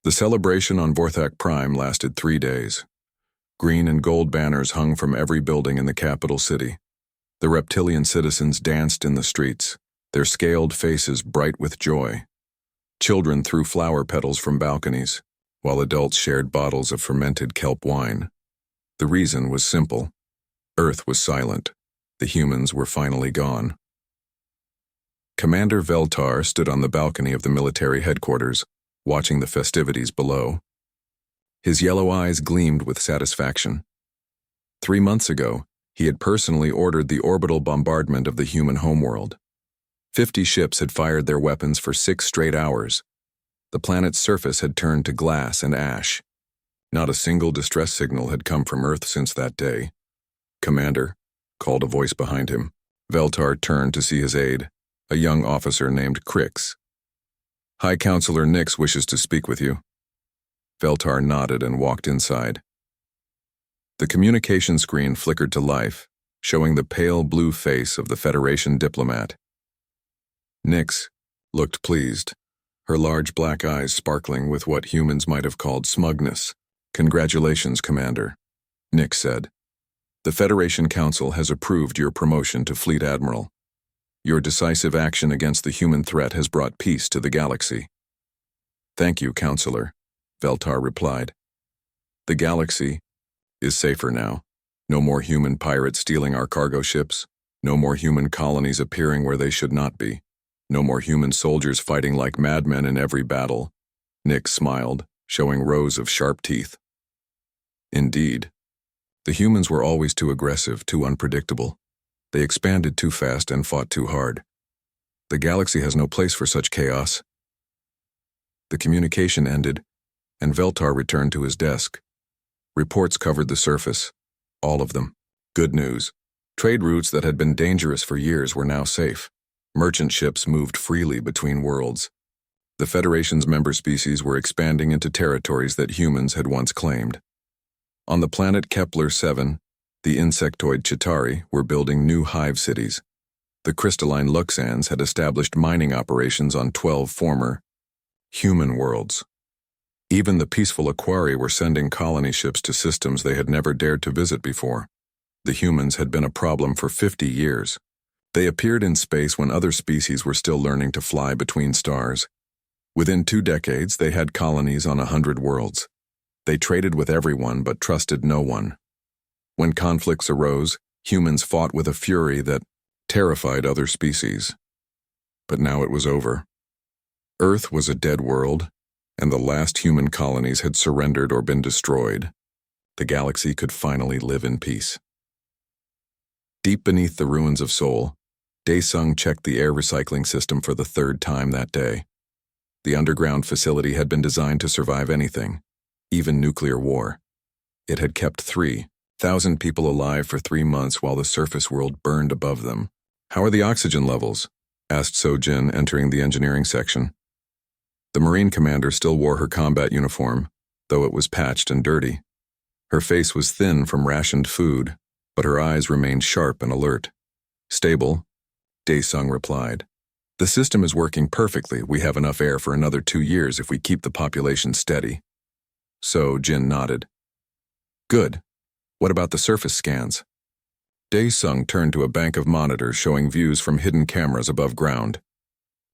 The celebration on Vorthak Prime lasted 3 days. Green and gold banners hung from every building in the capital city. The reptilian citizens danced in the streets, their scaled faces bright with joy. Children threw flower petals from balconies, while adults shared bottles of fermented kelp wine. The reason was simple. Earth was silent. The humans were finally gone. Commander Veltar stood on the balcony of the military headquarters, watching the festivities below. His yellow eyes gleamed with satisfaction. 3 months ago, he had personally ordered the orbital bombardment of the human homeworld. 50 ships had fired their weapons for 6 straight hours. The planet's surface had turned to glass and ash. Not a single distress signal had come from Earth since that day. "Commander," called a voice behind him. Veltar turned to see his aide, a young officer named Crix. "High Counselor Nix wishes to speak with you." Veltar nodded and walked inside. The communication screen flickered to life, showing the pale blue face of the Federation diplomat. Nix looked pleased, her large black eyes sparkling with what humans might have called smugness. "Congratulations, Commander," Nix said. "The Federation Council has approved your promotion to Fleet Admiral. Your decisive action against the human threat has brought peace to the galaxy." "Thank you, Counselor," Veltar replied. "The galaxy is safer now. No more human pirates stealing our cargo ships. No more human colonies appearing where they should not be. No more human soldiers fighting like madmen in every battle." Nick smiled, showing rows of sharp teeth. Indeed. The humans were always too aggressive, too unpredictable. They expanded too fast and fought too hard. The galaxy has no place for such chaos. The communication ended, and Veltar returned to his desk. Reports covered the surface. All of them. Good news. Trade routes that had been dangerous for years were now safe. Merchant ships moved freely between worlds. The Federation's member species were expanding into territories that humans had once claimed. On the planet Kepler-7, the insectoid Chitauri were building new hive cities. The crystalline Luxans had established mining operations on 12 former human worlds. Even the peaceful Aquari were sending colony ships to systems they had never dared to visit before. The humans had been a problem for 50 years. They appeared in space when other species were still learning to fly between stars. Within 2 decades, they had colonies on 100 worlds. They traded with everyone but trusted no one. When conflicts arose, humans fought with a fury that terrified other species. But now it was over. Earth was a dead world, and the last human colonies had surrendered or been destroyed. The galaxy could finally live in peace. Deep beneath the ruins of Sol, Daesung checked the air recycling system for the 3rd time that day. The underground facility had been designed to survive anything, even nuclear war. It had kept 3,000 people alive for 3 months while the surface world burned above them. "How are the oxygen levels?" asked Sojin, entering the engineering section. The Marine commander still wore her combat uniform, though it was patched and dirty. Her face was thin from rationed food, but her eyes remained sharp and alert. "Stable," Daesung replied. "The system is working perfectly. We have enough air for another 2 years if we keep the population steady." So Jin nodded. "Good. What about the surface scans?" Daesung turned to a bank of monitors showing views from hidden cameras above ground.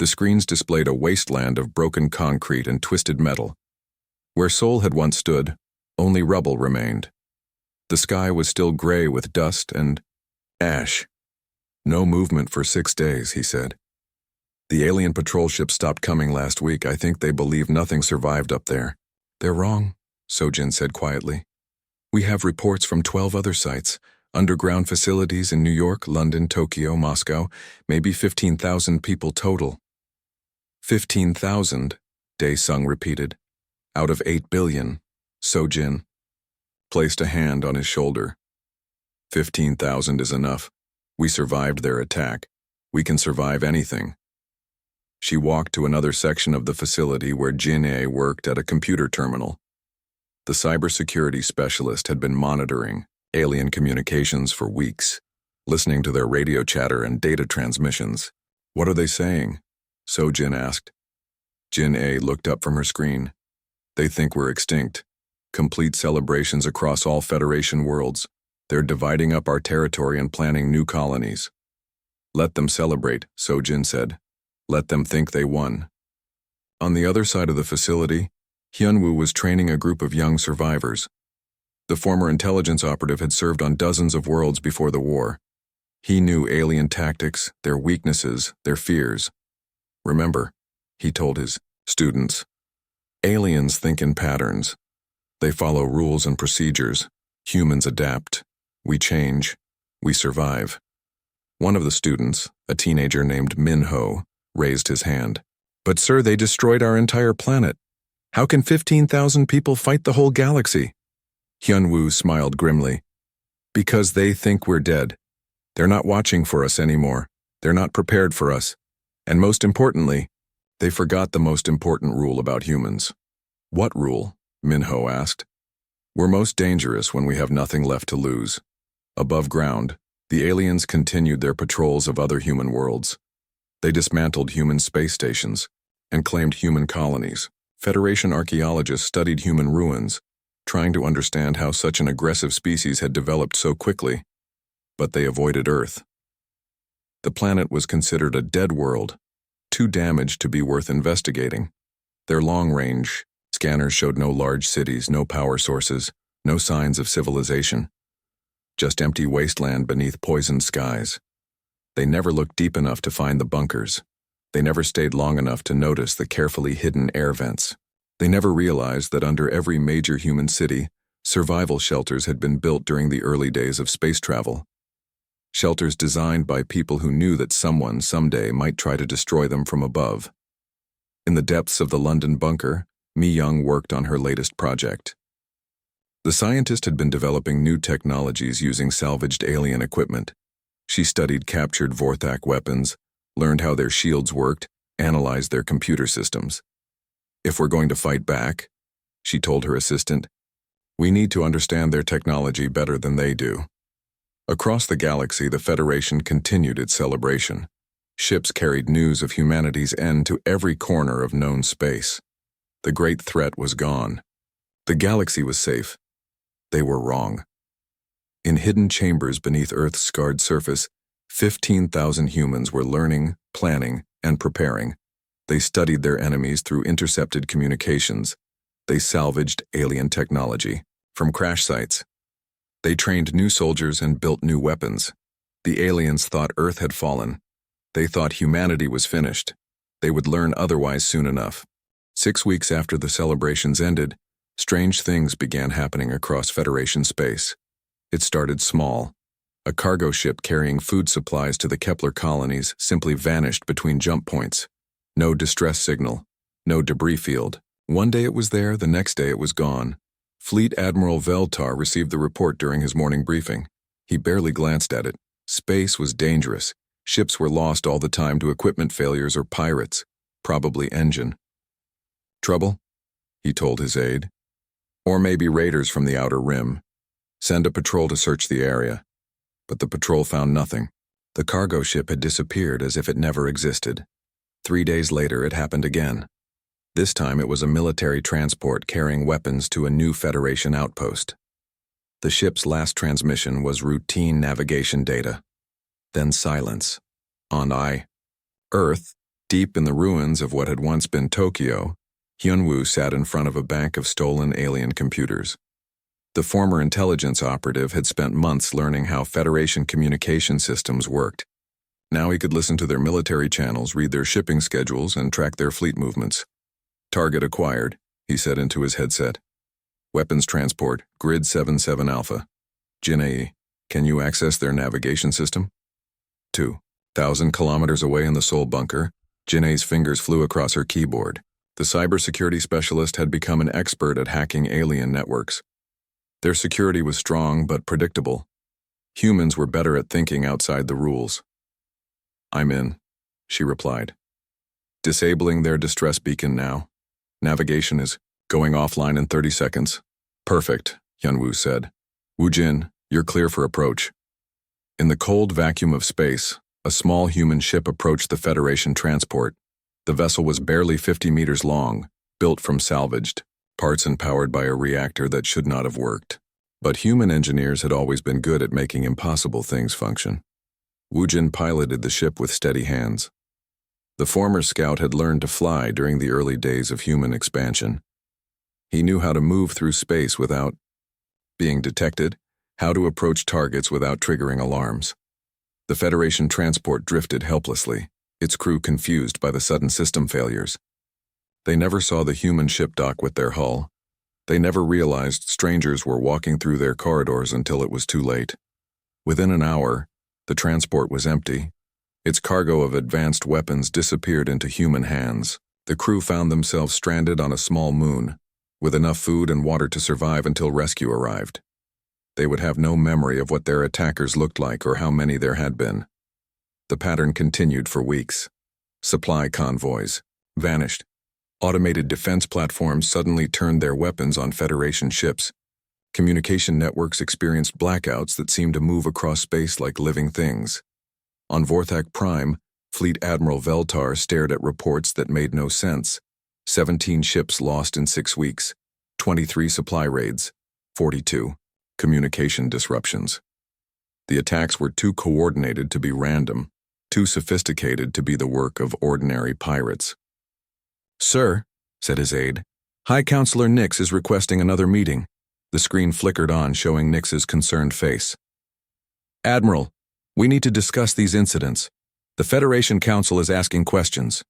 The screens displayed a wasteland of broken concrete and twisted metal. Where Sol had once stood, only rubble remained. The sky was still gray with dust and ash. "No movement for 6 days," he said. "The alien patrol ship stopped coming last week. I think they believe nothing survived up there." "They're wrong," Sojin said quietly. "We have reports from 12 other sites, underground facilities in New York, London, Tokyo, Moscow, maybe 15,000 people total." 15,000, Daesung repeated. "Out of 8 billion, Sojin placed a hand on his shoulder. 15,000 is enough. We survived their attack. We can survive anything." She walked to another section of the facility where Jin-A worked at a computer terminal. The cybersecurity specialist had been monitoring alien communications for weeks, listening to their radio chatter and data transmissions. "What are they saying?" Sojin asked. Jin-A looked up from her screen. They think we're extinct. Complete celebrations across all Federation worlds. They're dividing up our territory and planning new colonies. Let them celebrate, Sojin said. Let them think they won. On the other side of the facility, Hyunwoo was training a group of young survivors. The former intelligence operative had served on dozens of worlds before the war. He knew alien tactics, their weaknesses, their fears. Remember, he told his students, aliens think in patterns. They follow rules and procedures. Humans adapt. We change. We survive. One of the students, a teenager named Minho, raised his hand. But sir, they destroyed our entire planet. How can 15,000 people fight the whole galaxy? Hyunwoo smiled grimly. Because they think we're dead. They're not watching for us anymore. They're not prepared for us. And most importantly, they forgot the most important rule about humans. What rule? Minho asked. We're most dangerous when we have nothing left to lose. Above ground, the aliens continued their patrols of other human worlds. They dismantled human space stations and claimed human colonies. Federation archaeologists studied human ruins, trying to understand how such an aggressive species had developed so quickly. But they avoided Earth. The planet was considered a dead world, too damaged to be worth investigating. Their long-range scanners showed no large cities, no power sources, no signs of civilization. Just empty wasteland beneath poisoned skies. They never looked deep enough to find the bunkers. They never stayed long enough to notice the carefully hidden air vents. They never realized that under every major human city, survival shelters had been built during the early days of space travel. Shelters designed by people who knew that someone someday might try to destroy them from above. In the depths of the London bunker, Mi Young worked on her latest project. The scientist had been developing new technologies using salvaged alien equipment. She studied captured Vorthak weapons, learned how their shields worked, analyzed their computer systems. If we're going to fight back, she told her assistant, we need to understand their technology better than they do. Across the galaxy, the Federation continued its celebration. Ships carried news of humanity's end to every corner of known space. The great threat was gone. The galaxy was safe. They were wrong. In hidden chambers beneath Earth's scarred surface, 15,000 humans were learning, planning, and preparing. They studied their enemies through intercepted communications. They salvaged alien technology from crash sites. They trained new soldiers and built new weapons. The aliens thought Earth had fallen. They thought humanity was finished. They would learn otherwise soon enough. 6 weeks after the celebrations ended, strange things began happening across Federation space. It started small. A cargo ship carrying food supplies to the Kepler colonies simply vanished between jump points. No distress signal, no debris field. One day it was there, the next day it was gone. Fleet Admiral Veltar received the report during his morning briefing. He barely glanced at it. Space was dangerous. Ships were lost all the time to equipment failures or pirates, probably engine. Trouble? He told his aide. Or maybe raiders from the outer rim. Send a patrol to search the area. But the patrol found nothing. The cargo ship had disappeared as if it never existed. 3 days later, it happened again. This time it was a military transport carrying weapons to a new Federation outpost. The ship's last transmission was routine navigation data. Then silence. On Earth, deep in the ruins of what had once been Tokyo, Hyunwoo sat in front of a bank of stolen alien computers. The former intelligence operative had spent months learning how Federation communication systems worked. Now he could listen to their military channels, read their shipping schedules, and track their fleet movements. Target acquired, he said into his headset. Weapons transport, Grid 77 Alpha. Jin-A, can you access their navigation system? 2,000 kilometers away in the Seoul bunker, Jin-A's fingers flew across her keyboard. The cybersecurity specialist had become an expert at hacking alien networks. Their security was strong but predictable. Humans were better at thinking outside the rules. I'm in, she replied. Disabling their distress beacon now. Navigation is going offline in 30 seconds. Perfect, Hyunwoo said. Woo-Jin, you're clear for approach. In the cold vacuum of space, a small human ship approached the Federation transport. The vessel was barely 50 meters long, built from salvaged parts and powered by a reactor that should not have worked. But human engineers had always been good at making impossible things function. Woojin piloted the ship with steady hands. The former scout had learned to fly during the early days of human expansion. He knew how to move through space without being detected, how to approach targets without triggering alarms. The Federation transport drifted helplessly, its crew confused by the sudden system failures. They never saw the human ship dock with their hull. They never realized strangers were walking through their corridors until it was too late. Within an hour, the transport was empty. Its cargo of advanced weapons disappeared into human hands. The crew found themselves stranded on a small moon, with enough food and water to survive until rescue arrived. They would have no memory of what their attackers looked like or how many there had been. The pattern continued for weeks. Supply convoys vanished. Automated defense platforms suddenly turned their weapons on Federation ships. Communication networks experienced blackouts that seemed to move across space like living things. On Vorthak Prime, Fleet Admiral Veltar stared at reports that made no sense. 17 ships lost in 6 weeks, 23 supply raids, 42 communication disruptions. The attacks were too coordinated to be random, too sophisticated to be the work of ordinary pirates. "Sir," said his aide, "High Counselor Nix is requesting another meeting." The screen flickered on, showing Nix's concerned face. "Admiral, we need to discuss these incidents. The Federation Council is asking questions."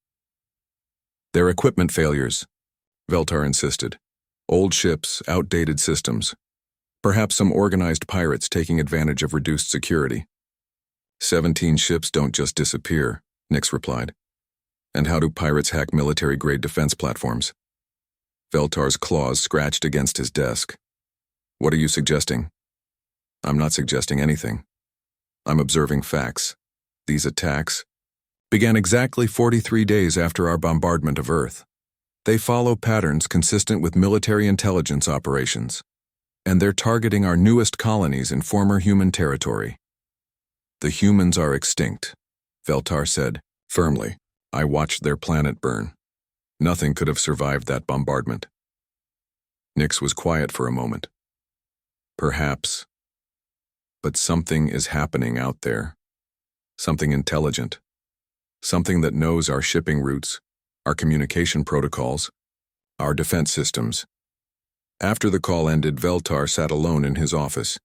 "They're equipment failures," Veltar insisted. "Old ships, outdated systems. Perhaps some organized pirates taking advantage of reduced security." 17 ships don't just disappear, Nix replied. "And how do pirates hack military-grade defense platforms?" Veltar's claws scratched against his desk. "What are you suggesting?" "I'm not suggesting anything. I'm observing facts. These attacks began exactly 43 days after our bombardment of Earth. They follow patterns consistent with military intelligence operations, and they're targeting our newest colonies in former human territory." "The humans are extinct," Veltar said, firmly. "I watched their planet burn. Nothing could have survived that bombardment." Nix was quiet for a moment. "Perhaps. But something is happening out there. Something intelligent. Something that knows our shipping routes, our communication protocols, our defense systems." After the call ended, Veltar sat alone in his office.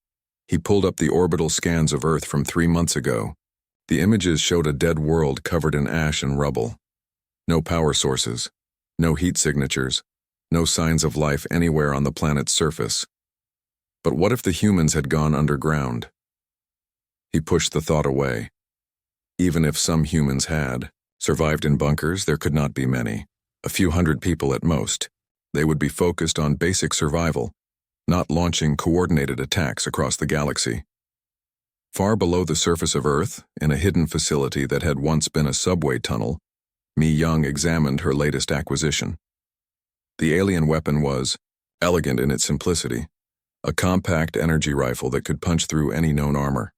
He pulled up the orbital scans of Earth from 3 months ago. The images showed a dead world covered in ash and rubble. No power sources, no heat signatures, no signs of life anywhere on the planet's surface. But what if the humans had gone underground? He pushed the thought away. Even if some humans had survived in bunkers, there could not be many. A few hundred people at most. They would be focused on basic survival, not launching coordinated attacks across the galaxy. Far below the surface of Earth, in a hidden facility that had once been a subway tunnel, Mi Young examined her latest acquisition. The alien weapon was elegant in its simplicity, a compact energy rifle that could punch through any known armor.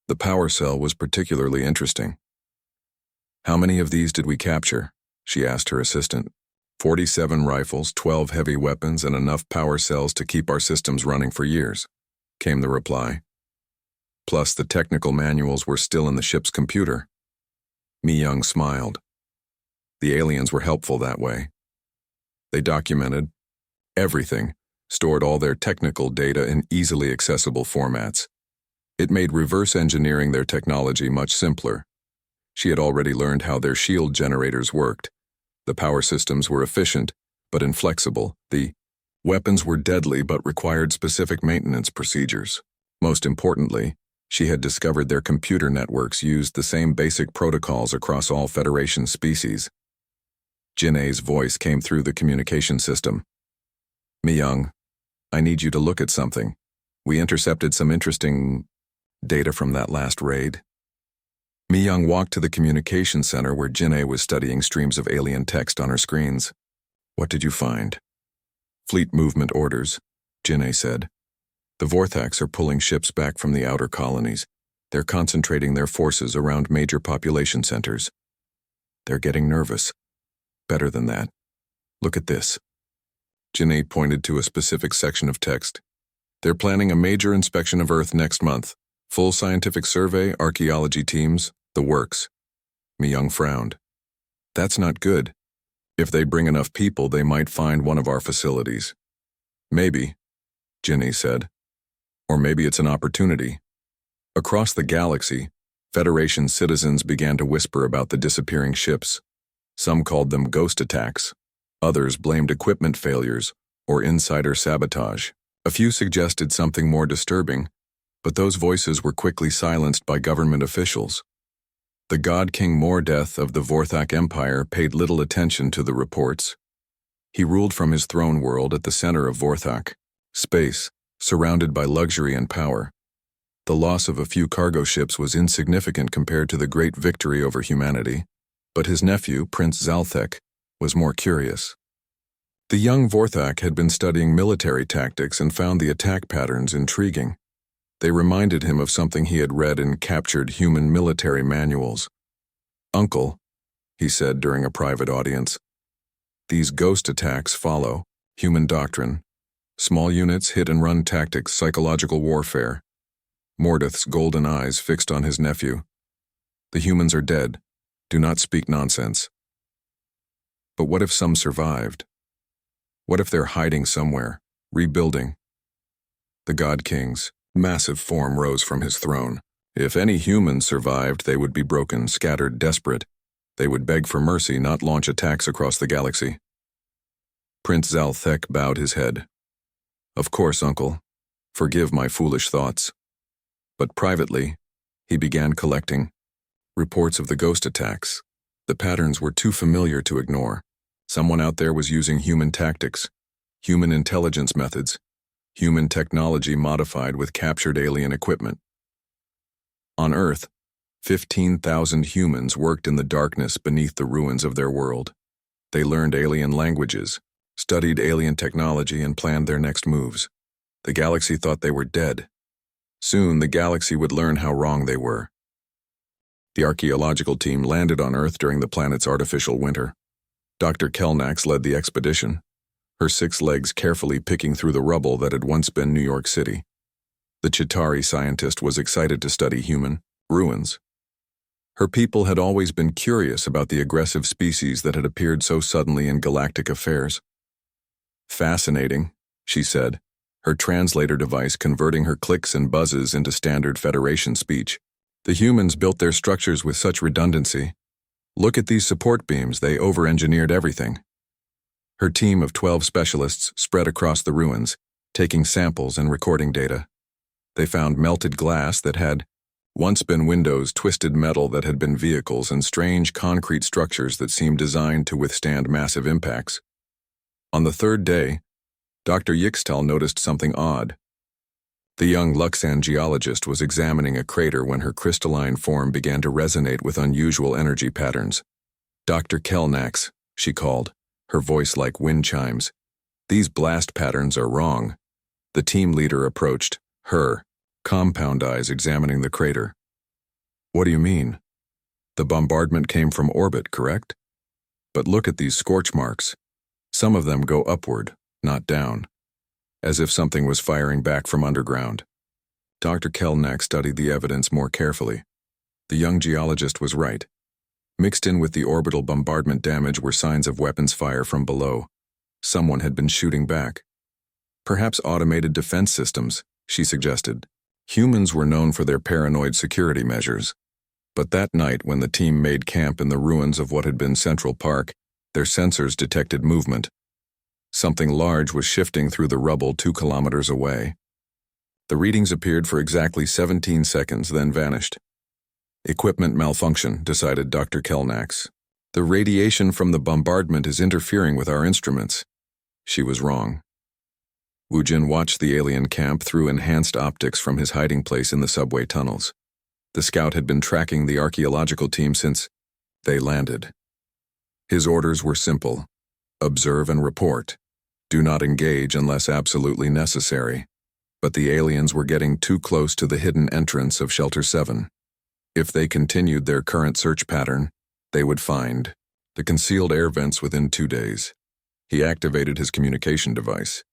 The power cell was particularly interesting. "How many of these did we capture?" she asked her assistant. 47 rifles, 12 heavy weapons, and enough power cells to keep our systems running for years," came the reply. "Plus, the technical manuals were still in the ship's computer." Mi Young smiled. The aliens were helpful that way. They documented everything, stored all their technical data in easily accessible formats. It made reverse engineering their technology much simpler. She had already learned how their shield generators worked. The power systems were efficient, but inflexible. The weapons were deadly but required specific maintenance procedures. Most importantly, she had discovered their computer networks used the same basic protocols across all Federation species. Jin'e's voice came through the communication system. "Mi Young, I need you to look at something. We intercepted some interesting data from that last raid." Mi Young walked to the communication center where Jin'e was studying streams of alien text on her screens. "What did you find?" "Fleet movement orders," Jin'e said. "The Vorthaks are pulling ships back from the outer colonies. They're concentrating their forces around major population centers. They're getting nervous. Better than that. Look at this." Janae pointed to a specific section of text. They're planning a major inspection of Earth next month. Full scientific survey, archaeology teams, the works. Mi-young frowned. That's not good. If they bring enough people, they might find one of our facilities. Maybe, Ginny said. Or maybe it's an opportunity. Across the galaxy, Federation citizens began to whisper about the disappearing ships. Some called them ghost attacks. Others blamed equipment failures or insider sabotage. A few suggested something more disturbing, but those voices were quickly silenced by government officials. The God King Mordeth of the Vorthak Empire paid little attention to the reports. He ruled from his throne world at the center of Vorthak, space, surrounded by luxury and power. The loss of a few cargo ships was insignificant compared to the great victory over humanity, but his nephew, Prince Zalthek, was more curious. The young Vorthak had been studying military tactics and found the attack patterns intriguing. They reminded him of something he had read in captured human military manuals. "Uncle," he said during a private audience, "these ghost attacks follow human doctrine. Small units, hit-and-run tactics, psychological warfare." Mordeth's golden eyes fixed on his nephew. "The humans are dead. Do not speak nonsense." "But what if some survived? What if they're hiding somewhere, rebuilding?" The God King's massive form rose from his throne. If any humans survived, they would be broken, scattered, desperate. They would beg for mercy, not launch attacks across the galaxy. Prince Zalthek bowed his head. "Of course, uncle. Forgive my foolish thoughts." But privately, he began collecting reports of the ghost attacks. The patterns were too familiar to ignore. Someone out there was using human tactics, human intelligence methods, human technology modified with captured alien equipment. On Earth, 15,000 humans worked in the darkness beneath the ruins of their world. They learned alien languages, studied alien technology, and planned their next moves. The galaxy thought they were dead. Soon, the galaxy would learn how wrong they were. The archaeological team landed on Earth during the planet's artificial winter. Dr. Kelnax led the expedition, her 6 legs carefully picking through the rubble that had once been New York City. The Chitauri scientist was excited to study human ruins. Her people had always been curious about the aggressive species that had appeared so suddenly in galactic affairs. "Fascinating," she said, her translator device converting her clicks and buzzes into standard Federation speech. "The humans built their structures with such redundancy. Look at these support beams, they over-engineered everything." Her team of 12 specialists spread across the ruins, taking samples and recording data. They found melted glass that had once been windows, twisted metal that had been vehicles, and strange concrete structures that seemed designed to withstand massive impacts. On the 3rd day, Dr. Yixtal noticed something odd. The young Luxan geologist was examining a crater when her crystalline form began to resonate with unusual energy patterns. "Dr. Kelnax," she called, her voice like wind chimes. "These blast patterns are wrong." The team leader approached, her compound eyes examining the crater. "What do you mean? The bombardment came from orbit, correct? But look at these scorch marks. Some of them go upward, not down, as if something was firing back from underground." Dr. Kelnack studied the evidence more carefully. The young geologist was right. Mixed in with the orbital bombardment damage were signs of weapons fire from below. Someone had been shooting back. "Perhaps automated defense systems," she suggested. Humans were known for their paranoid security measures. But that night, when the team made camp in the ruins of what had been Central Park, their sensors detected movement. Something large was shifting through the rubble 2 kilometers away. The readings appeared for exactly 17 seconds, then vanished. "Equipment malfunction," decided Dr. Kelnax. "The radiation from the bombardment is interfering with our instruments." She was wrong. Wujin watched the alien camp through enhanced optics from his hiding place in the subway tunnels. The scout had been tracking the archaeological team since they landed. His orders were simple: observe and report. Do not engage unless absolutely necessary. But the aliens were getting too close to the hidden entrance of Shelter 7. If they continued their current search pattern, they would find the concealed air vents within 2 days. He activated his communication device.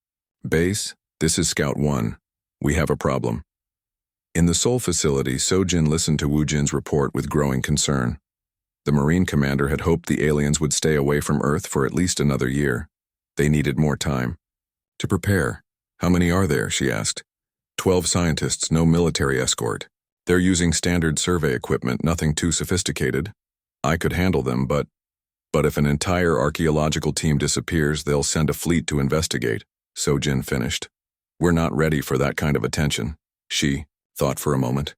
"Base, this is Scout 1. We have a problem." In the Seoul facility, Sojin listened to Woojin's report with growing concern. The Marine commander had hoped the aliens would stay away from Earth for at least another year. They needed more time. "To prepare. How many are there?" she asked. 12 scientists, no military escort. They're using standard survey equipment, nothing too sophisticated. I could handle them, but if an entire archaeological team disappears, they'll send a fleet to investigate," Sojin finished. "We're not ready for that kind of attention." She thought for a moment.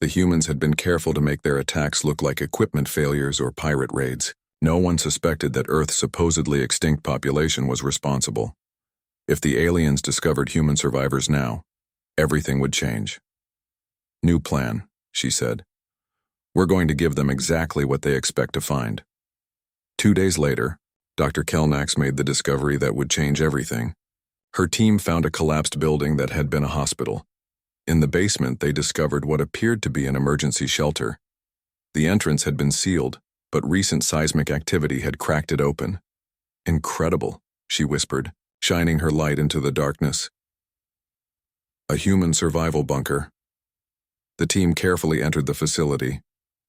The humans had been careful to make their attacks look like equipment failures or pirate raids. No one suspected that Earth's supposedly extinct population was responsible. If the aliens discovered human survivors now, everything would change. "New plan," she said. "We're going to give them exactly what they expect to find." 2 days later, Dr. Kelnax made the discovery that would change everything. Her team found a collapsed building that had been a hospital. In the basement, they discovered what appeared to be an emergency shelter. The entrance had been sealed, but recent seismic activity had cracked it open. "Incredible," she whispered, shining her light into the darkness. "A human survival bunker." The team carefully entered the facility.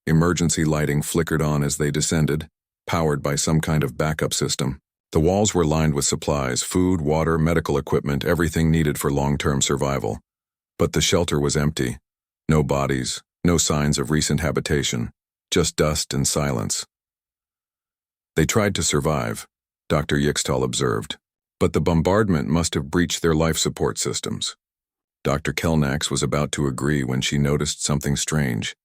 Emergency lighting flickered on as they descended, powered by some kind of backup system. The walls were lined with supplies, food, water, medical equipment, everything needed for long-term survival. But the shelter was empty. No bodies, no signs of recent habitation, just dust and silence. "They tried to survive," Dr. Yixtal observed, "but the bombardment must have breached their life support systems." Dr. Kelnax was about to agree when she noticed something strange.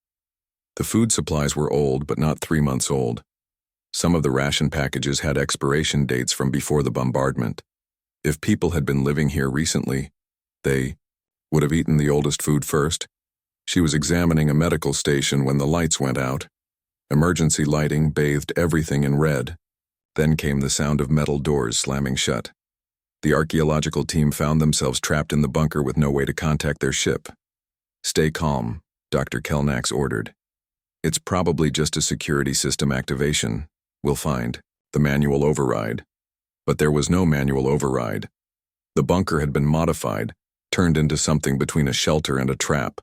The food supplies were old, but not 3 months old. Some of the ration packages had expiration dates from before the bombardment. If people had been living here recently, they would have eaten the oldest food first. She was examining a medical station when the lights went out. Emergency lighting bathed everything in red. Then came the sound of metal doors slamming shut. The archaeological team found themselves trapped in the bunker with no way to contact their ship. "Stay calm," Dr. Kelnax ordered. "It's probably just a security system activation. We'll find the manual override." But there was no manual override. The bunker had been modified, turned into something between a shelter and a trap.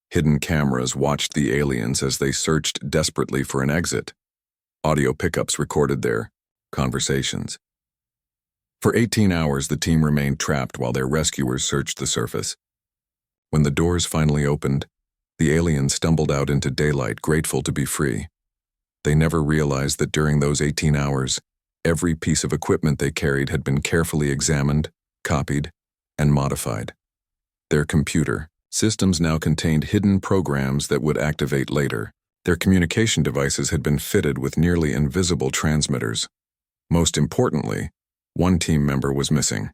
Hidden cameras watched the aliens as they searched desperately for an exit. Audio pickups recorded their conversations. For 18 hours, the team remained trapped while their rescuers searched the surface. When the doors finally opened, the aliens stumbled out into daylight, grateful to be free. They never realized that during those 18 hours, every piece of equipment they carried had been carefully examined, copied, and modified. Their computer systems now contained hidden programs that would activate later. Their communication devices had been fitted with nearly invisible transmitters. Most importantly, one team member was missing.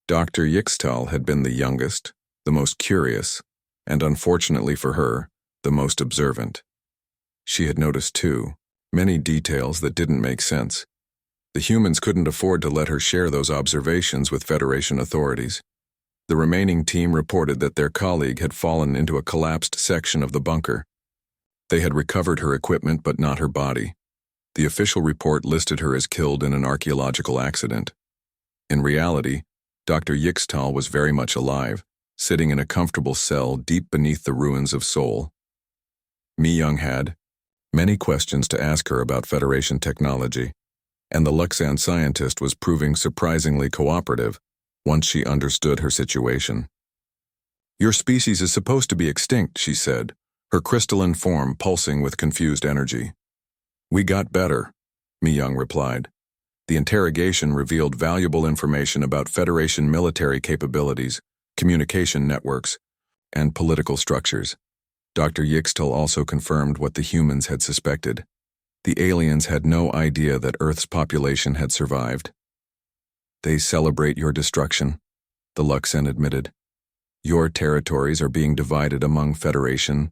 Dr. Yixtal had been the youngest, the most curious, and unfortunately for her, the most observant. She had noticed, too, many details that didn't make sense. The humans couldn't afford to let her share those observations with Federation authorities. The remaining team reported that their colleague had fallen into a collapsed section of the bunker. They had recovered her equipment but not her body. The official report listed her as killed in an archaeological accident. In reality, Dr. Yixtal was very much alive, sitting in a comfortable cell deep beneath the ruins of Seoul. Mi Young had many questions to ask her about Federation technology, and the Luxan scientist was proving surprisingly cooperative once she understood her situation. "Your species is supposed to be extinct," she said, her crystalline form pulsing with confused energy. "We got better," Mi Young replied. The interrogation revealed valuable information about Federation military capabilities, communication networks, and political structures. Dr. Yixtal also confirmed what the humans had suspected. The aliens had no idea that Earth's population had survived. "They celebrate your destruction," the Luxan admitted. "Your territories are being divided among Federation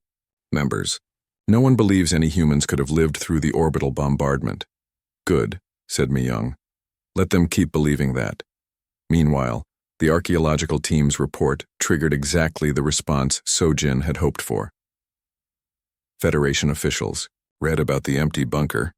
members. No one believes any humans could have lived through the orbital bombardment." "Good," said Mi Young. "Let them keep believing that." Meanwhile, the archaeological team's report triggered exactly the response Sojin had hoped for. Federation officials read about the empty bunker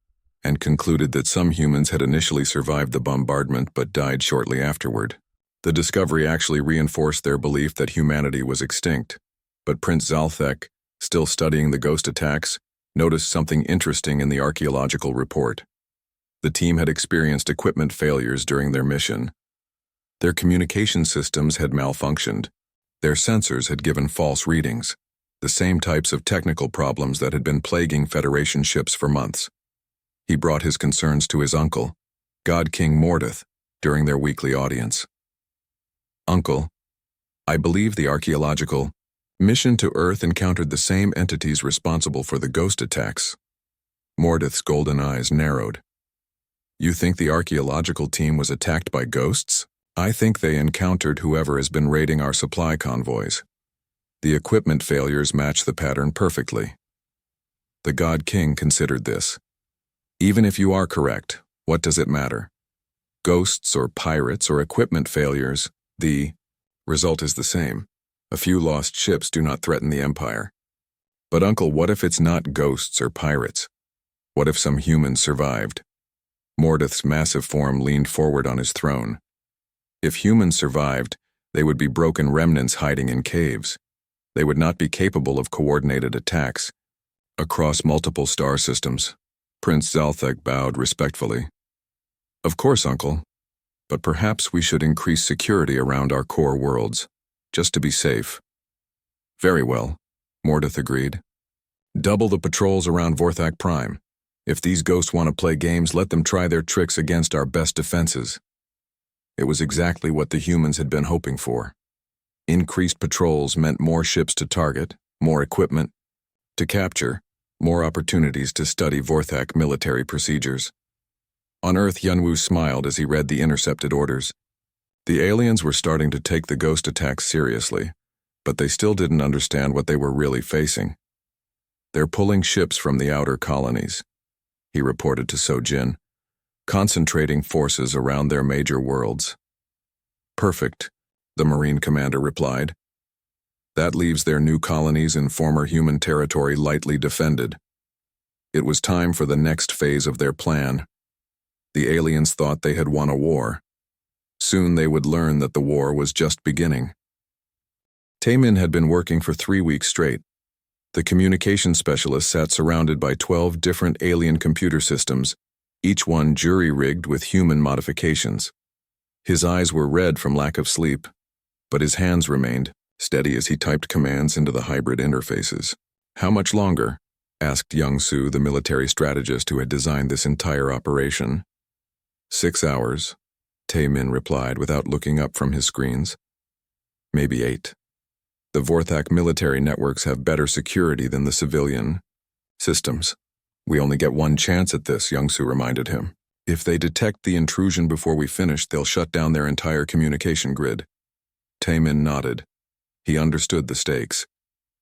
and concluded that some humans had initially survived the bombardment but died shortly afterward. The discovery actually reinforced their belief that humanity was extinct, but Prince Zalthek, still studying the ghost attacks, noticed something interesting in the archaeological report. The team had experienced equipment failures during their mission. Their communication systems had malfunctioned. Their sensors had given false readings, the same types of technical problems that had been plaguing Federation ships for months. He brought his concerns to his uncle, God King Mordeth, during their weekly audience. "Uncle, I believe the archaeological mission to Earth encountered the same entities responsible for the ghost attacks." Mordeth's golden eyes narrowed. "You think the archaeological team was attacked by ghosts?" "I think they encountered whoever has been raiding our supply convoys. The equipment failures match the pattern perfectly." The God King considered this. "Even if you are correct, what does it matter? Ghosts or pirates or equipment failures, the result is the same. A few lost ships do not threaten the Empire." "But Uncle, what if it's not ghosts or pirates? What if some humans survived?" Mordeth's massive form leaned forward on his throne. "If humans survived, they would be broken remnants hiding in caves. They would not be capable of coordinated attacks across multiple star systems." Prince Zalthek bowed respectfully. "Of course, Uncle, but perhaps we should increase security around our core worlds, just to be safe." "Very well," Mordeth agreed. "Double the patrols around Vorthak Prime. If these ghosts want to play games, let them try their tricks against our best defenses." It was exactly what the humans had been hoping for. Increased patrols meant more ships to target, more equipment to capture, more opportunities to study Vorthak military procedures. On Earth, Yunwu smiled as he read the intercepted orders. The aliens were starting to take the ghost attacks seriously, but they still didn't understand what they were really facing. "They're pulling ships from the outer colonies," he reported to Sojin, "concentrating forces around their major worlds." "Perfect," the Marine commander replied. "That leaves their new colonies in former human territory lightly defended." It was time for the next phase of their plan. The aliens thought they had won a war. Soon they would learn that the war was just beginning. Taemin had been working for 3 weeks straight. The communication specialist sat surrounded by 12 different alien computer systems, each one jury-rigged with human modifications. His eyes were red from lack of sleep, but his hands remained steady as he typed commands into the hybrid interfaces. "How much longer?" asked Young-Soo, the military strategist who had designed this entire operation. 6 hours, Taemin replied without looking up from his screens. "Maybe 8. The Vorthak military networks have better security than the civilian systems. We only get one chance at this," Young-Soo reminded him. "If they detect the intrusion before we finish, they'll shut down their entire communication grid." Taemin nodded. He understood the stakes.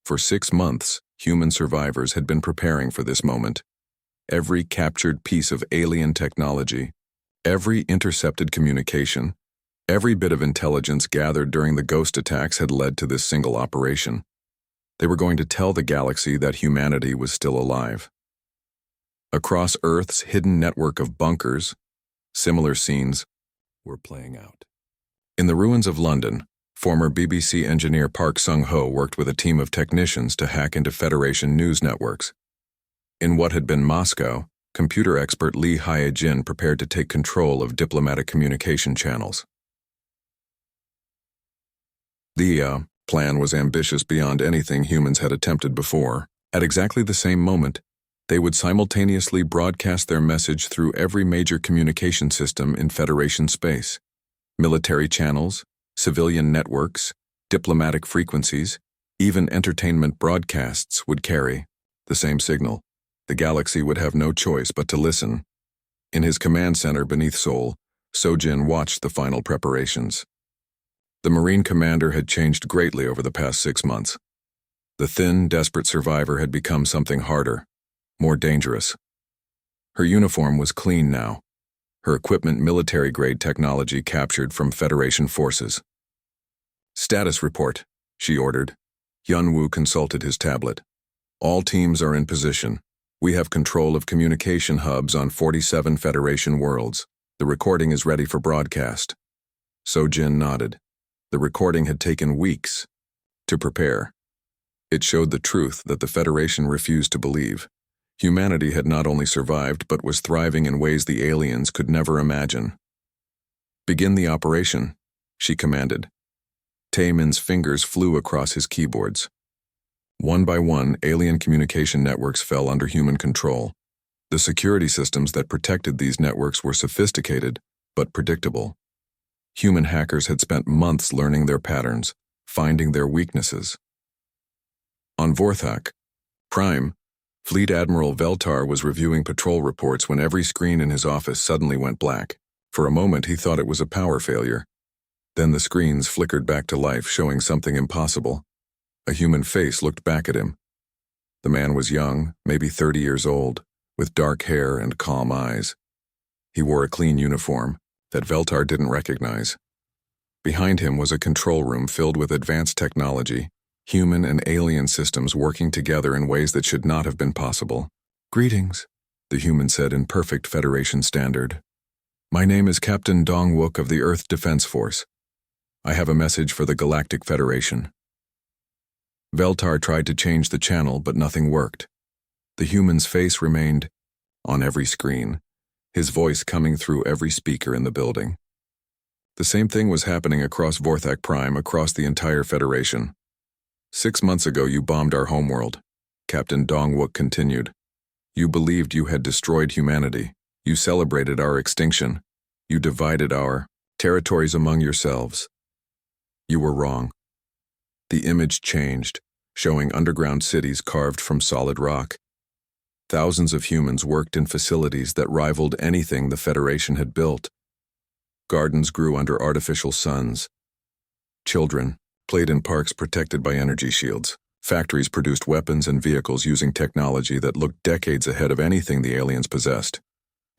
For 6 months, human survivors had been preparing for this moment. Every captured piece of alien technology, every intercepted communication, every bit of intelligence gathered during the ghost attacks had led to this single operation. They were going to tell the galaxy that humanity was still alive. Across Earth's hidden network of bunkers, similar scenes were playing out. In the ruins of London, former BBC engineer Park Sung-ho worked with a team of technicians to hack into Federation news networks. In what had been Moscow, computer expert Lee Hye-jin prepared to take control of diplomatic communication channels. The plan was ambitious beyond anything humans had attempted before. At exactly the same moment, they would simultaneously broadcast their message through every major communication system in Federation space. Military channels, civilian networks, diplomatic frequencies, even entertainment broadcasts would carry the same signal. The galaxy would have no choice but to listen. In his command center beneath Seoul, Sojin watched the final preparations. The Marine commander had changed greatly over the past 6 months. The thin, desperate survivor had become something harder, more dangerous. Her uniform was clean now, her equipment military-grade technology captured from Federation forces. "Status report," she ordered. Yunwu consulted his tablet. "All teams are in position. We have control of communication hubs on 47 Federation worlds. The recording is ready for broadcast. Sojin nodded. The recording had taken weeks to prepare. It showed the truth that the Federation refused to believe. Humanity had not only survived but was thriving in ways the aliens could never imagine. "Begin the operation," she commanded. Taemin's fingers flew across his keyboards. One by one, alien communication networks fell under human control. The security systems that protected these networks were sophisticated, but predictable. Human hackers had spent months learning their patterns, finding their weaknesses. On Vorthak Prime, Fleet Admiral Veltar was reviewing patrol reports when every screen in his office suddenly went black. For a moment, he thought it was a power failure. Then the screens flickered back to life, showing something impossible. A human face looked back at him. The man was young, maybe 30 years old, with dark hair and calm eyes. He wore a clean uniform that Veltar didn't recognize. Behind him was a control room filled with advanced technology, human and alien systems working together in ways that should not have been possible. "Greetings," the human said in perfect Federation standard. "My name is Captain Dong-wook of the Earth Defense Force. I have a message for the Galactic Federation." Veltar tried to change the channel, but nothing worked. The human's face remained on every screen, his voice coming through every speaker in the building. The same thing was happening across Vorthak Prime, across the entire Federation. "6 months ago you bombed our homeworld," Captain Dong-wook continued. "You believed you had destroyed humanity. You celebrated our extinction. You divided our territories among yourselves. You were wrong." The image changed, showing underground cities carved from solid rock. Thousands of humans worked in facilities that rivaled anything the Federation had built. Gardens grew under artificial suns. Children played in parks protected by energy shields. Factories produced weapons and vehicles using technology that looked decades ahead of anything the aliens possessed.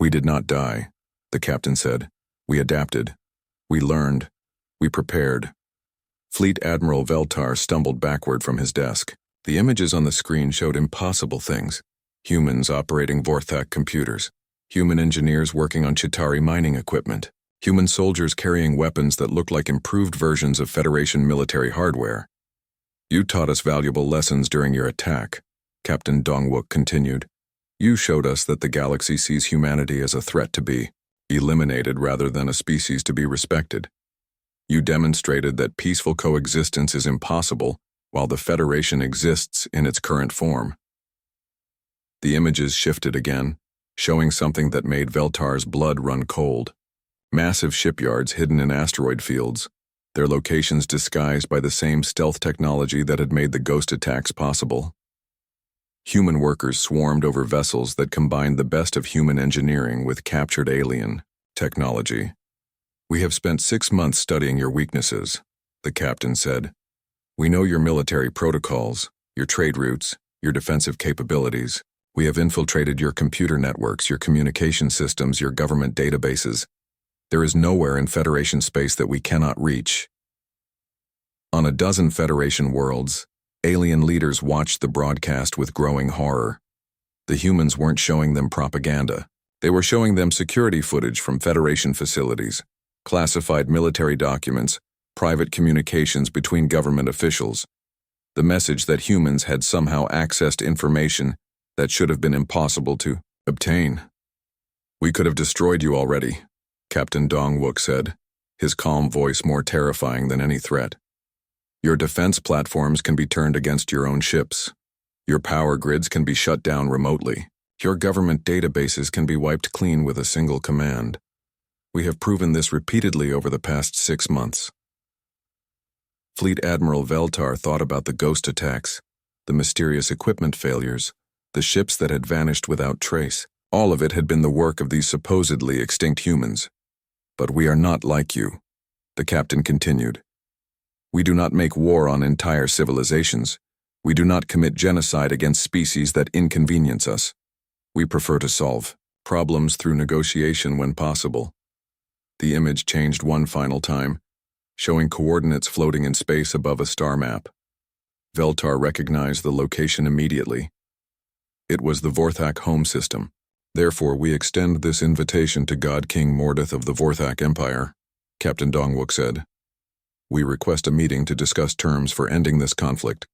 "We did not die," the captain said. "We adapted. We learned. We prepared." Fleet Admiral Veltar stumbled backward from his desk. The images on the screen showed impossible things. Humans operating Vorthak computers. Human engineers working on Chitauri mining equipment. Human soldiers carrying weapons that looked like improved versions of Federation military hardware. "You taught us valuable lessons during your attack," Captain Dong-wook continued. "You showed us that the galaxy sees humanity as a threat to be eliminated rather than a species to be respected. You demonstrated that peaceful coexistence is impossible while the Federation exists in its current form." The images shifted again, showing something that made Veltar's blood run cold. Massive shipyards hidden in asteroid fields, their locations disguised by the same stealth technology that had made the ghost attacks possible. Human workers swarmed over vessels that combined the best of human engineering with captured alien technology. "We have spent 6 months studying your weaknesses," the captain said. "We know your military protocols, your trade routes, your defensive capabilities. We have infiltrated your computer networks, your communication systems, your government databases. There is nowhere in Federation space that we cannot reach." On a dozen Federation worlds, alien leaders watched the broadcast with growing horror. The humans weren't showing them propaganda. They were showing them security footage from Federation facilities, classified military documents, private communications between government officials. The message that humans had somehow accessed information that should have been impossible to obtain. "We could have destroyed you already," Captain Dong-wook said, his calm voice more terrifying than any threat. "Your defense platforms can be turned against your own ships. Your power grids can be shut down remotely. Your government databases can be wiped clean with a single command. We have proven this repeatedly over the past 6 months." Fleet Admiral Veltar thought about the ghost attacks, the mysterious equipment failures, the ships that had vanished without trace. All of it had been the work of these supposedly extinct humans. "But we are not like you," the captain continued. "We do not make war on entire civilizations. We do not commit genocide against species that inconvenience us. We prefer to solve problems through negotiation when possible." The image changed one final time, showing coordinates floating in space above a star map. Veltar recognized the location immediately. It was the Vorthak home system. Therefore, we extend this invitation to God King Mordeth of the Vorthak Empire, Captain Dongwook said. We request a meeting to discuss terms for ending this conflict.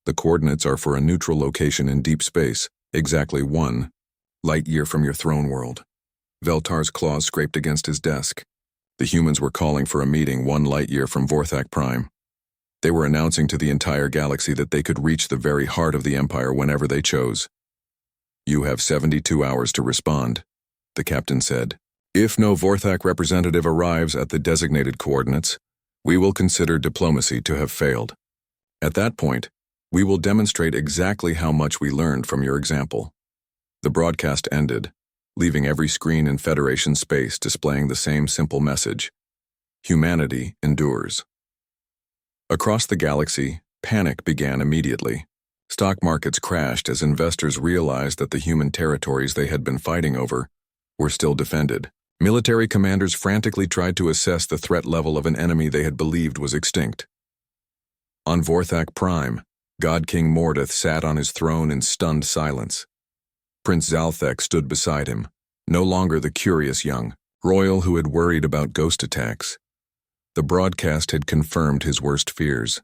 The coordinates are for a neutral location in deep space, exactly 1 light-year from your throne world. Veltar's claws scraped against his desk. The humans were calling for a meeting 1 light-year from Vorthak Prime. They were announcing to the entire galaxy that they could reach the very heart of the Empire whenever they chose. You have 72 hours to respond, the captain said. If no Vorthak representative arrives at the designated coordinates, we will consider diplomacy to have failed. At that point, we will demonstrate exactly how much we learned from your example. The broadcast ended, leaving every screen in Federation space displaying the same simple message. Humanity endures. Across the galaxy, panic began immediately. Stock markets crashed as investors realized that the human territories they had been fighting over were still defended. Military commanders frantically tried to assess the threat level of an enemy they had believed was extinct. On Vorthak Prime, God King Mordeth sat on his throne in stunned silence. Prince Zalthek stood beside him, no longer the curious young royal who had worried about ghost attacks. The broadcast had confirmed his worst fears.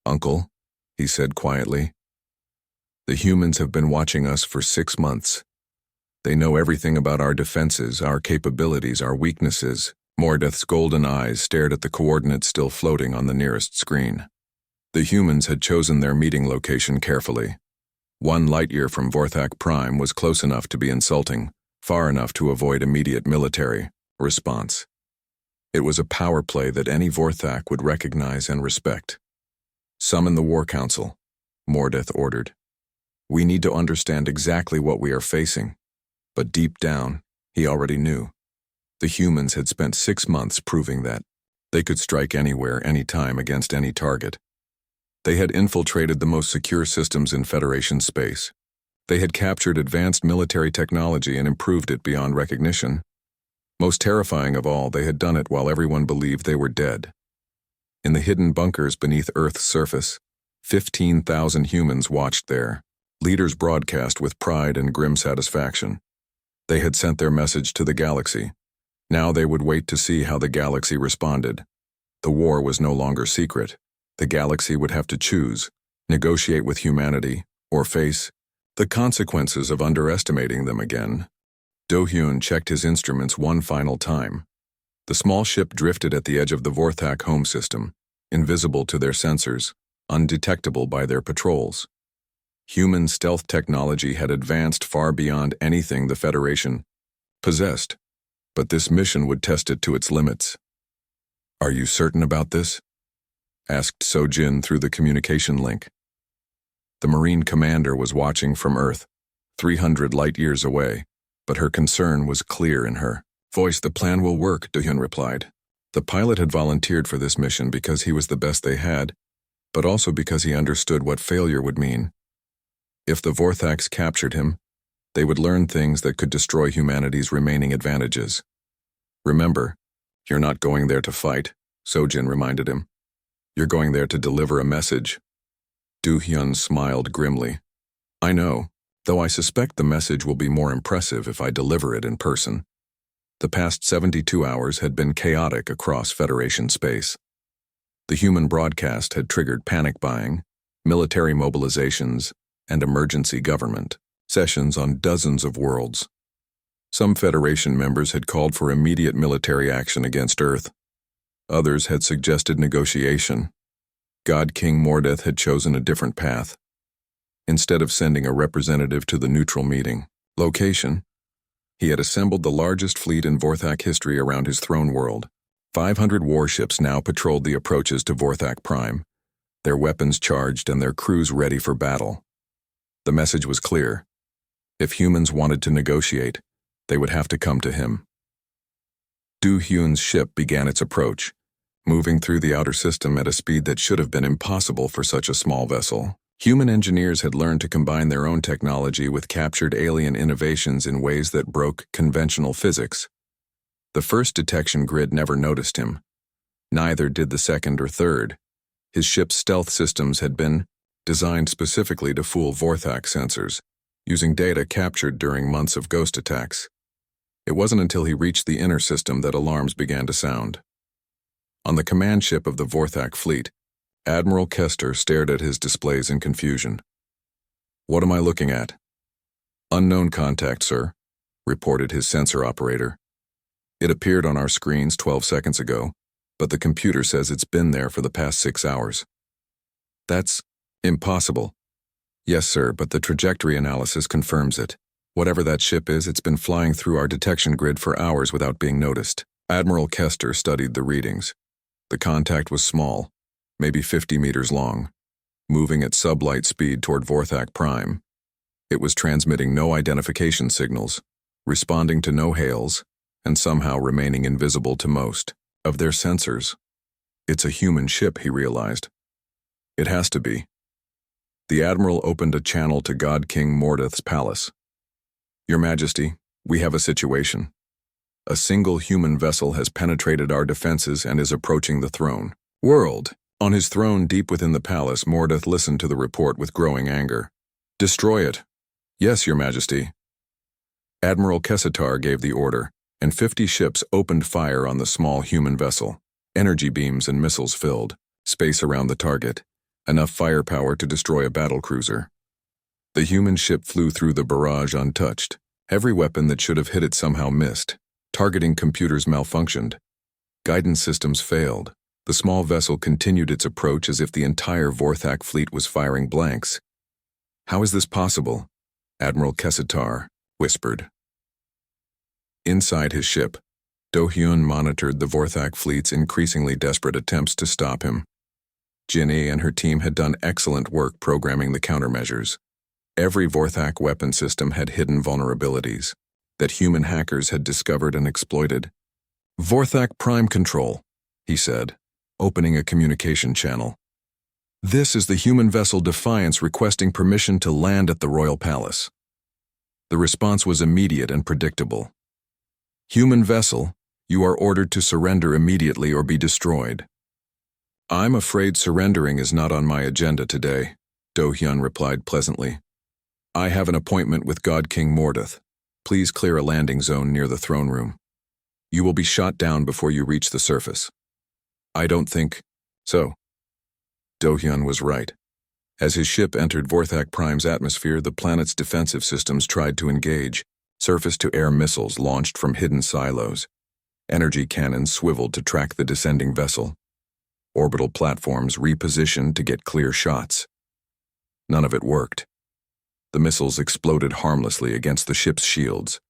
Uncle, he said quietly, the humans have been watching us for 6 months. They know everything about our defenses, our capabilities, our weaknesses. Mordeth's golden eyes stared at the coordinates still floating on the nearest screen. The humans had chosen their meeting location carefully. 1 light-year from Vorthak Prime was close enough to be insulting, far enough to avoid immediate military response. It was a power play that any Vorthak would recognize and respect. Summon the War Council, Mordeth ordered. We need to understand exactly what we are facing. But deep down, he already knew. The humans had spent 6 months proving that they could strike anywhere, anytime, against any target. They had infiltrated the most secure systems in Federation space. They had captured advanced military technology and improved it beyond recognition. Most terrifying of all, they had done it while everyone believed they were dead. In the hidden bunkers beneath Earth's surface, 15,000 humans watched their leaders broadcast with pride and grim satisfaction. They had sent their message to the galaxy. Now they would wait to see how the galaxy responded. The war was no longer secret. The galaxy would have to choose, negotiate with humanity, or face the consequences of underestimating them again. Do-Hyun checked his instruments one final time. The small ship drifted at the edge of the Vorthak home system, invisible to their sensors, undetectable by their patrols. Human stealth technology had advanced far beyond anything the Federation possessed, but this mission would test it to its limits. Are you certain about this? Asked So-Jin through the communication link. The Marine commander was watching from Earth, 300 light-years away, but her concern was clear in her voice. The plan will work, Do-Hyun replied. The pilot had volunteered for this mission because he was the best they had, but also because he understood what failure would mean. If the Vorthaks captured him, they would learn things that could destroy humanity's remaining advantages. Remember, you're not going there to fight, So-Jin reminded him. You're going there to deliver a message. Do-Hyun smiled grimly. I know, though I suspect the message will be more impressive if I deliver it in person. The past 72 hours had been chaotic across Federation space. The human broadcast had triggered panic buying, military mobilizations, and emergency government sessions on dozens of worlds. Some Federation members had called for immediate military action against Earth. Others had suggested negotiation. God King Mordeth had chosen a different path. Instead of sending a representative to the neutral meeting location, he had assembled the largest fleet in Vorthak history around his throne world. 500 warships now patrolled the approaches to Vorthak Prime, their weapons charged and their crews ready for battle. The message was clear. If humans wanted to negotiate, they would have to come to him. Do-Hyun's ship began its approach, moving through the outer system at a speed that should have been impossible for such a small vessel. Human engineers had learned to combine their own technology with captured alien innovations in ways that broke conventional physics. The first detection grid never noticed him. Neither did the second or third. His ship's stealth systems had been designed specifically to fool Vorthak sensors. using data captured during months of ghost attacks. It wasn't until he reached the inner system that alarms began to sound. On the command ship of the Vorthak fleet, Admiral Kester stared at his displays in confusion. "What am I looking at?" "Unknown contact, sir," reported his sensor operator. "It appeared on our screens 12 seconds ago, but the computer says it's been there for the past 6 hours." "That's impossible." "Yes, sir, but the trajectory analysis confirms it. Whatever that ship is, it's been flying through our detection grid for hours without being noticed." Admiral Kester studied the readings. The contact was small, maybe 50 meters long, moving at sublight speed toward Vorthak Prime. It was transmitting no identification signals, responding to no hails, and somehow remaining invisible to most of their sensors. "It's a human ship," he realized. "It has to be." The Admiral opened a channel to God King Mordeth's palace. "Your Majesty, we have a situation. A single human vessel has penetrated our defenses and is approaching the throne world." On his throne deep within the palace, Mordeth listened to the report with growing anger. "Destroy it." "Yes, Your Majesty." Admiral Kessitar gave the order, and 50 ships opened fire on the small human vessel. Energy beams and missiles filled space around the target, enough firepower to destroy a battlecruiser. The human ship flew through the barrage untouched. Every weapon that should have hit it somehow missed. Targeting computers malfunctioned. Guidance systems failed. The small vessel continued its approach as if the entire Vorthak fleet was firing blanks. "How is this possible?" Admiral Kessitar whispered. Inside his ship, Do-hyun monitored the Vorthak fleet's increasingly desperate attempts to stop him. Jinny and her team had done excellent work programming the countermeasures. Every Vorthak weapon system had hidden vulnerabilities that human hackers had discovered and exploited. "Vorthak Prime Control," he said, opening a communication channel. "This is the human vessel Defiance requesting permission to land at the Royal Palace." The response was immediate and predictable. "Human vessel, you are ordered to surrender immediately or be destroyed." "I'm afraid surrendering is not on my agenda today," Do-hyun replied pleasantly. "I have an appointment with God King Mordeth. Please clear a landing zone near the throne room. You will be shot down before you reach the surface." "I don't think so." Do-hyun was right. As his ship entered Vorthak Prime's atmosphere, the planet's defensive systems tried to engage. Surface-to-air missiles launched from hidden silos. Energy cannons swiveled to track the descending vessel. Orbital platforms repositioned to get clear shots. None of it worked. The missiles exploded harmlessly against the ship's shields.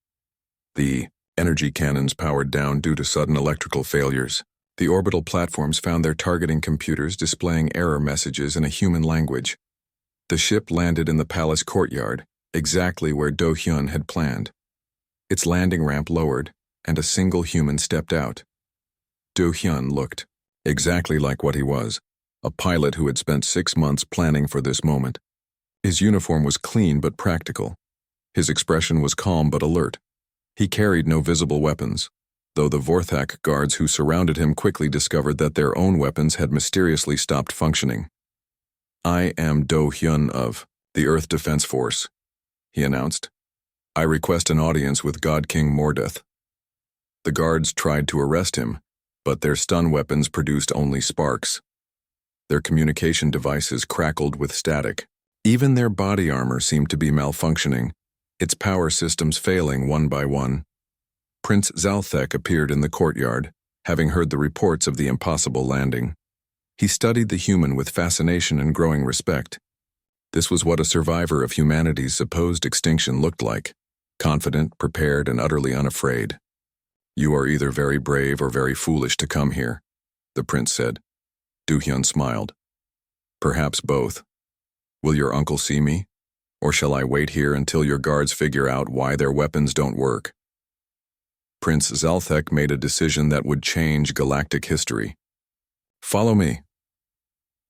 The energy cannons powered down due to sudden electrical failures. The orbital platforms found their targeting computers displaying error messages in a human language. The ship landed in the palace courtyard, exactly where Do-hyun had planned. Its landing ramp lowered, and a single human stepped out. Do-hyun looked exactly like what he was, a pilot who had spent 6 months planning for this moment. His uniform was clean but practical. His expression was calm but alert. He carried no visible weapons, though the Vorthak guards who surrounded him quickly discovered that their own weapons had mysteriously stopped functioning. "I am Do-hyun of the Earth Defense Force," he announced. "I request an audience with God King Mordeth." The guards tried to arrest him, but their stun weapons produced only sparks. Their communication devices crackled with static. Even their body armor seemed to be malfunctioning, its power systems failing one by one. Prince Zalthek appeared in the courtyard, having heard the reports of the impossible landing. He studied the human with fascination and growing respect. This was what a survivor of humanity's supposed extinction looked like, confident, prepared, and utterly unafraid. "You are either very brave or very foolish to come here," the prince said. Do-hyun smiled. "Perhaps both. Will your uncle see me? Or shall I wait here until your guards figure out why their weapons don't work?" Prince Zalthek made a decision that would change galactic history. "Follow me."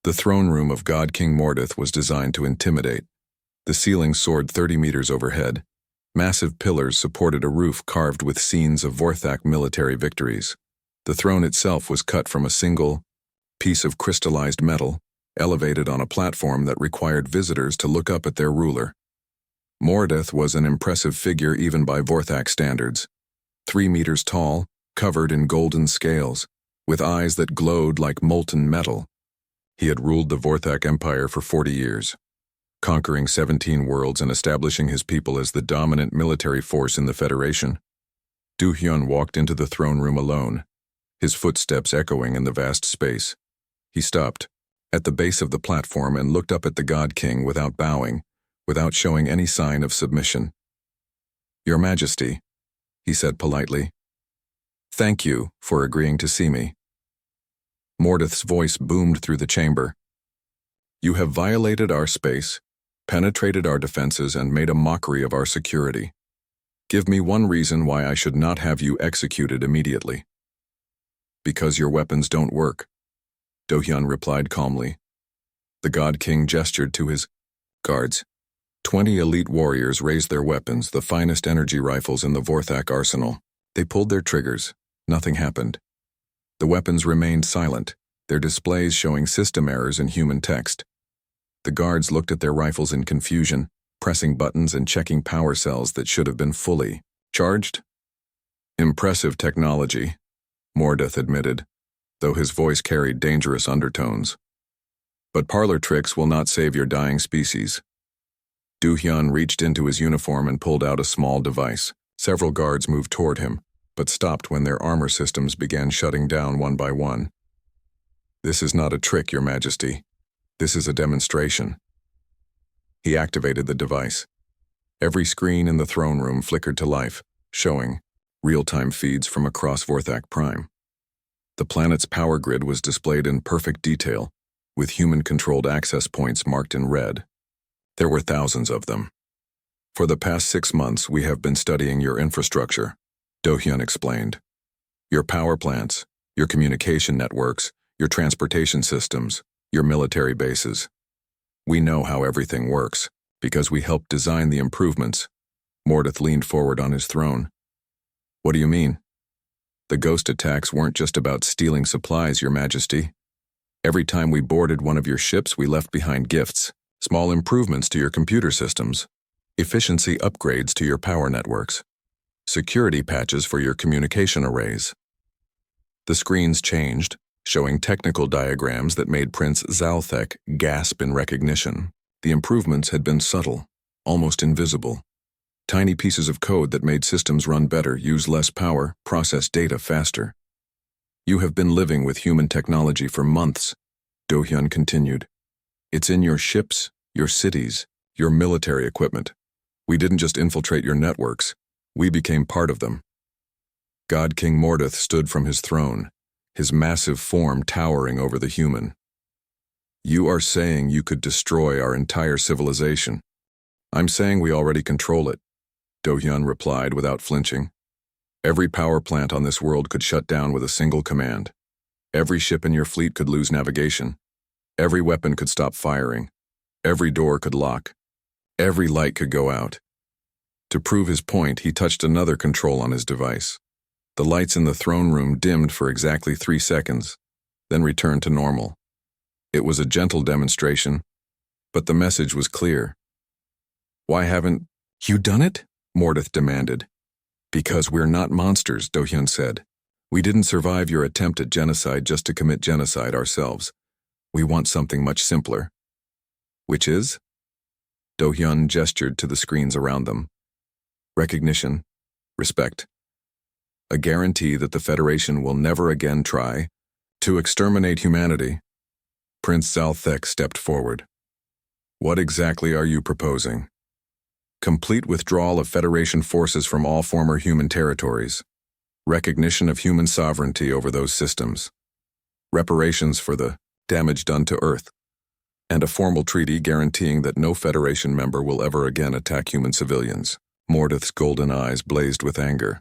The throne room of God King Mordeth was designed to intimidate. The ceiling soared 30 meters overhead. Massive pillars supported a roof carved with scenes of Vorthak military victories. The throne itself was cut from a single piece of crystallized metal, elevated on a platform that required visitors to look up at their ruler. Mordeth was an impressive figure even by Vorthak standards. 3 meters tall, covered in golden scales, with eyes that glowed like molten metal. He had ruled the Vorthak Empire for 40 years, conquering 17 worlds and establishing his people as the dominant military force in the Federation. Du-hyun walked into the throne room alone, his footsteps echoing in the vast space. He stopped at the base of the platform and looked up at the God King without bowing, without showing any sign of submission. "Your Majesty," he said politely. "Thank you for agreeing to see me." Mordeth's voice boomed through the chamber. "You have violated our space, penetrated our defenses, and made a mockery of our security. Give me one reason why I should not have you executed immediately." "Because your weapons don't work," Do-hyun replied calmly. The God King gestured to his guards. 20 elite warriors raised their weapons, the finest energy rifles in the Vorthak arsenal. They pulled their triggers. Nothing happened. The weapons remained silent, their displays showing system errors in human text. The guards looked at their rifles in confusion, pressing buttons and checking power cells that should have been fully charged. "Impressive technology," Mordeth admitted, though his voice carried dangerous undertones. "But parlor tricks will not save your dying species." Du-hyun reached into his uniform and pulled out a small device. Several guards moved toward him, but stopped when their armor systems began shutting down one by one. "This is not a trick, Your Majesty. This is a demonstration." He activated the device. Every screen in the throne room flickered to life, showing real-time feeds from across Vorthak Prime. The planet's power grid was displayed in perfect detail, with human-controlled access points marked in red. There were thousands of them. "For the past 6 months, we have been studying your infrastructure," Do-hyun explained. "Your power plants, your communication networks, your transportation systems, your military bases. We know how everything works, because we helped design the improvements." Mordeth leaned forward on his throne. "What do you mean?" "The ghost attacks weren't just about stealing supplies, Your Majesty. Every time we boarded one of your ships, we left behind gifts, small improvements to your computer systems, efficiency upgrades to your power networks, security patches for your communication arrays." The screens changed, showing technical diagrams that made Prince Zalthek gasp in recognition. The improvements had been subtle, almost invisible. Tiny pieces of code that made systems run better, use less power, process data faster. "You have been living with human technology for months," Do-hyun continued. "It's in your ships, your cities, your military equipment. We didn't just infiltrate your networks, we became part of them." God King Mordeth stood from his throne, his massive form towering over the human. "You are saying you could destroy our entire civilization." "I'm saying we already control it," Do-hyun replied without flinching. "Every power plant on this world could shut down with a single command. Every ship in your fleet could lose navigation. Every weapon could stop firing. Every door could lock. Every light could go out." To prove his point, he touched another control on his device. The lights in the throne room dimmed for exactly 3 seconds, then returned to normal. It was a gentle demonstration, but the message was clear. "Why haven't you done it?" Mordeth demanded. "Because we're not monsters," Do-hyun said. "We didn't survive your attempt at genocide just to commit genocide ourselves. We want something much simpler." "Which is?" Do-hyun gestured to the screens around them. "Recognition, respect. A guarantee that the Federation will never again try to exterminate humanity." Prince Zalthek stepped forward. "What exactly are you proposing?" "Complete withdrawal of Federation forces from all former human territories. Recognition of human sovereignty over those systems. Reparations for the damage done to Earth. And a formal treaty guaranteeing that no Federation member will ever again attack human civilians." Mordeth's golden eyes blazed with anger.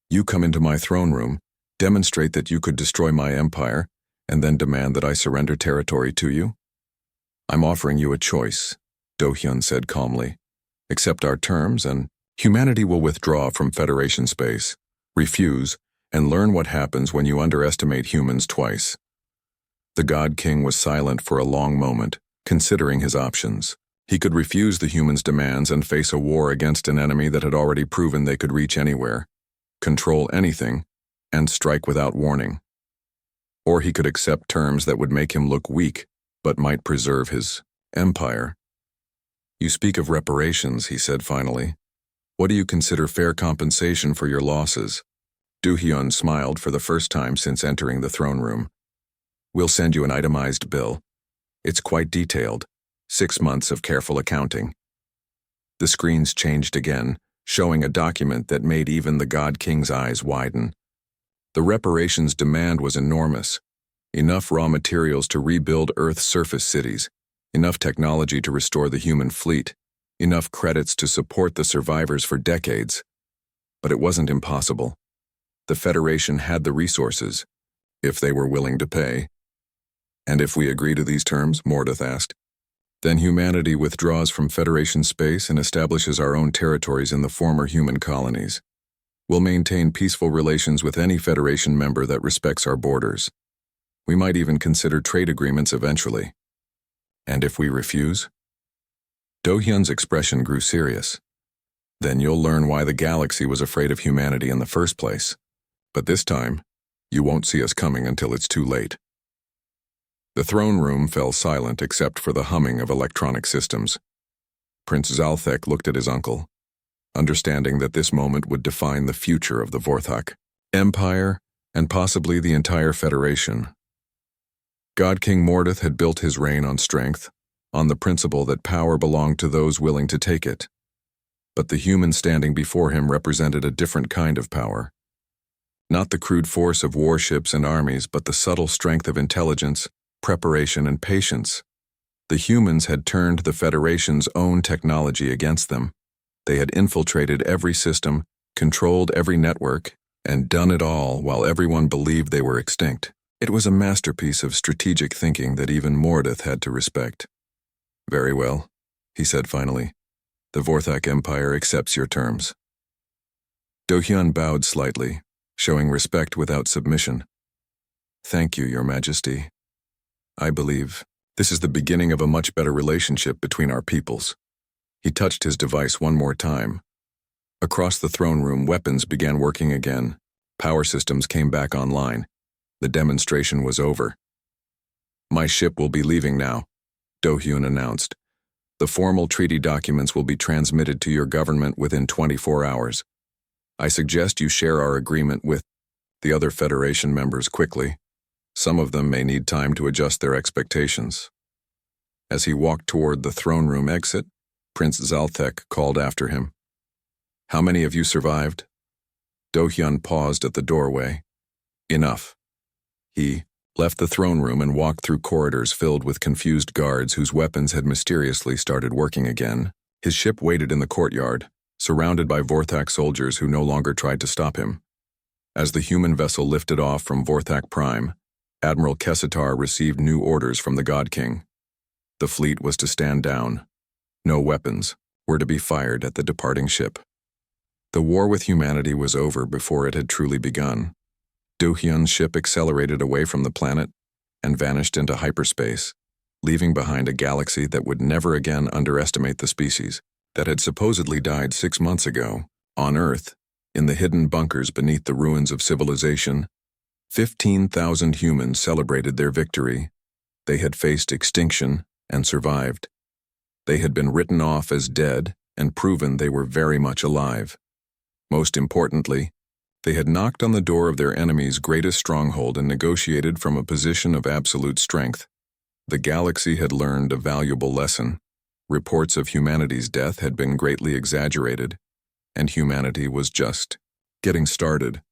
"You come into my throne room, demonstrate that you could destroy my empire, and then demand that I surrender territory to you?" "I'm offering you a choice," Do-hyun said calmly. "Accept our terms, and humanity will withdraw from Federation space. Refuse, and learn what happens when you underestimate humans twice." The God King was silent for a long moment, considering his options. He could refuse the humans' demands and face a war against an enemy that had already proven they could reach anywhere, control anything, and strike without warning. Or he could accept terms that would make him look weak, but might preserve his empire. "You speak of reparations," he said finally. "What do you consider fair compensation for your losses?" Do-hyun smiled for the first time since entering the throne room. "We'll send you an itemized bill. It's quite detailed, 6 months of careful accounting." The screens changed again, showing a document that made even the God King's eyes widen. The reparations demand was enormous. Enough raw materials to rebuild Earth's surface cities, enough technology to restore the human fleet, enough credits to support the survivors for decades. But it wasn't impossible. The Federation had the resources, if they were willing to pay. "And if we agree to these terms?" Mordeth asked. "Then humanity withdraws from Federation space and establishes our own territories in the former human colonies. We'll maintain peaceful relations with any Federation member that respects our borders. We might even consider trade agreements eventually." "And if we refuse?" Do-hyun's expression grew serious. "Then you'll learn why the galaxy was afraid of humanity in the first place. But this time, you won't see us coming until it's too late." The throne room fell silent except for the humming of electronic systems. Prince Zalthek looked at his uncle, understanding that this moment would define the future of the Vorthak Empire and possibly the entire Federation. God King Mordeth had built his reign on strength, on the principle that power belonged to those willing to take it. But the humans standing before him represented a different kind of power. Not the crude force of warships and armies, but the subtle strength of intelligence, preparation, and patience. The humans had turned the Federation's own technology against them. They had infiltrated every system, controlled every network, and done it all while everyone believed they were extinct. It was a masterpiece of strategic thinking that even Mordeth had to respect. "Very well," he said finally. "The Vorthak Empire accepts your terms." Do-hyun bowed slightly, showing respect without submission. "Thank you, Your Majesty. I believe this is the beginning of a much better relationship between our peoples." He touched his device one more time. Across the throne room, weapons began working again. Power systems came back online. The demonstration was over. "My ship will be leaving now," Do-hyun announced. "The formal treaty documents will be transmitted to your government within 24 hours. I suggest you share our agreement with the other Federation members quickly. Some of them may need time to adjust their expectations." As he walked toward the throne room exit, Prince Zalthek called after him. "How many of you survived?" Do-hyun paused at the doorway. "Enough." He left the throne room and walked through corridors filled with confused guards whose weapons had mysteriously started working again. His ship waited in the courtyard, surrounded by Vorthak soldiers who no longer tried to stop him. As the human vessel lifted off from Vorthak Prime, Admiral Kessitar received new orders from the God King. The fleet was to stand down. No weapons were to be fired at the departing ship. The war with humanity was over before it had truly begun. Do-hyun's ship accelerated away from the planet and vanished into hyperspace, leaving behind a galaxy that would never again underestimate the species that had supposedly died 6 months ago. On Earth, in the hidden bunkers beneath the ruins of civilization, 15,000 humans celebrated their victory. They had faced extinction and survived. They had been written off as dead and proven they were very much alive. Most importantly, they had knocked on the door of their enemy's greatest stronghold and negotiated from a position of absolute strength. The galaxy had learned a valuable lesson. Reports of humanity's death had been greatly exaggerated, and humanity was just getting started.